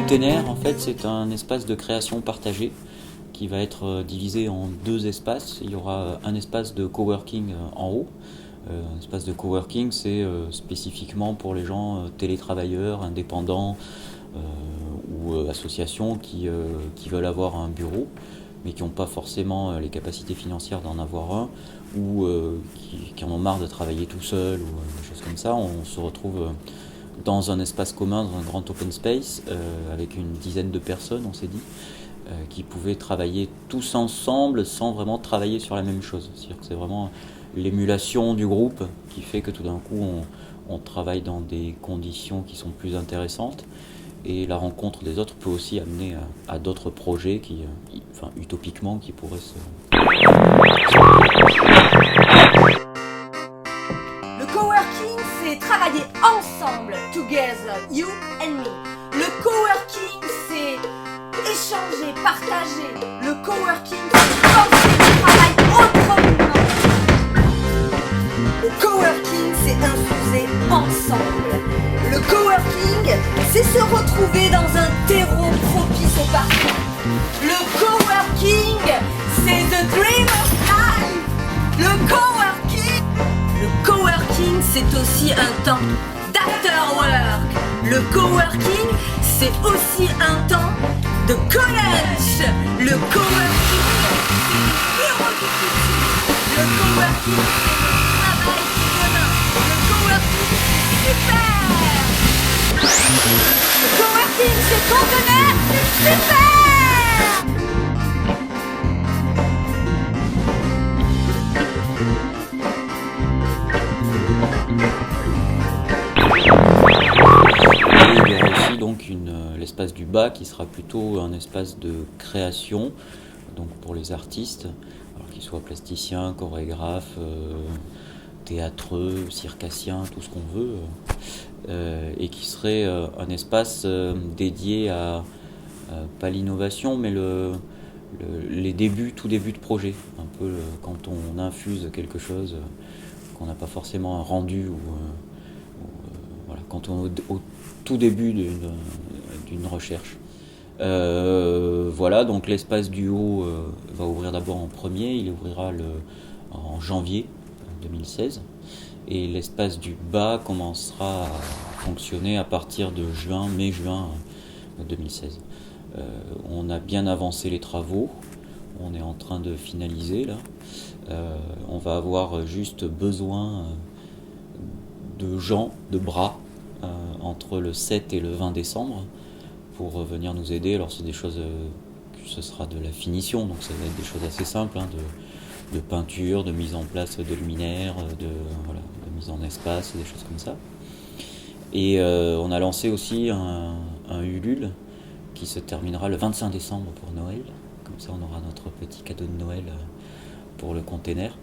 container, en fait, c'est un espace de création partagé qui va être divisé en deux espaces. Il y aura un espace de coworking en haut. Un espace de coworking, c'est spécifiquement pour les gens télétravailleurs, indépendants ou associations qui veulent avoir un bureau, mais qui n'ont pas forcément les capacités financières d'en avoir un, ou qui en ont marre de travailler tout seul, ou des choses comme ça. On se retrouve dans un espace commun, dans un grand open space, avec une dizaine de personnes, on s'est dit, qui pouvaient travailler tous ensemble sans vraiment travailler sur la même chose. C'est-à-dire que c'est vraiment l'émulation du groupe qui fait que tout d'un coup on travaille dans des conditions qui sont plus intéressantes, et la rencontre des autres peut aussi amener à d'autres projets qui, enfin utopiquement, qui pourraient se... Le coworking, c'est travailler ensemble, together, you and me. Le coworking, c'est échanger, partager. Le coworking, c'est penser le travail autrement. Le coworking, c'est infuser ensemble. Le coworking, c'est se retrouver dans un terreau propice au parcours. Le coworking, c'est the dream of life. Le coworking, c'est aussi un temps d'afterwork. Le coworking, c'est aussi un temps de college. Le coworking, c'est le héros du futur. Le coworking, c'est le travail du demain. Le coworking, c'est super. Le coworking, c'est conteneur super. Il y aura aussi donc l'espace du bas qui sera plutôt un espace de création, donc pour les artistes, alors qu'ils soient plasticiens, chorégraphes, théâtreux, circassiens, tout ce qu'on veut, et qui serait un espace dédié à pas l'innovation, mais les débuts, tout début de projet, un peu quand on infuse quelque chose qu'on n'a pas forcément rendu, ou voilà, quand on est au tout début d'une recherche. Voilà, donc l'espace du haut va ouvrir d'abord en premier, il ouvrira en janvier 2016, et l'espace du bas commencera à fonctionner à partir de mai-juin 2016. On a bien avancé les travaux, on est en train de finaliser là. On va avoir juste besoin de gens, de bras, entre le 7 et le 20 décembre pour venir nous aider. Alors c'est des choses, ce sera de la finition, donc ça va être des choses assez simples, hein, de peinture, de mise en place de luminaires, de mise en espace, des choses comme ça. Et on a lancé aussi un Ulule qui se terminera le 25 décembre pour Noël. Comme ça on aura notre petit cadeau de Noël pour le container.